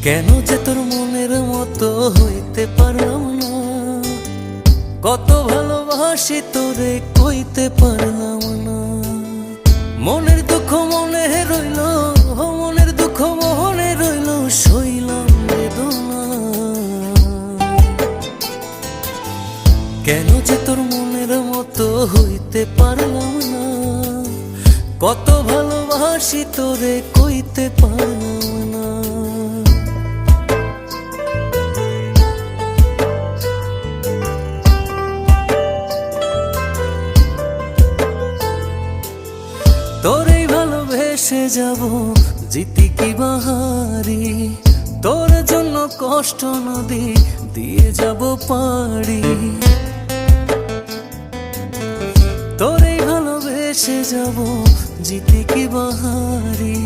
কেন যে তোর মনের মতো হইতে পারলাম না, কত ভালোবাসি তোরে কইতে পারলাম না। মনের দুঃখ মনে রইল, মনের দুঃখ মনে রইল, সইলাম বেদনা। কেন যে তোর মনের মতো হইতে পারলাম না, কত ভালোবাসি তোরে কইতে পারলাম না। তোরেই ভালোবেসে যাব জিতি কি বাহারি, তোর জন্য কষ্ট নদী দিয়ে যাব পাড়ি। তোরেই ভালোবেসে যাব জিতি কি বাহারি,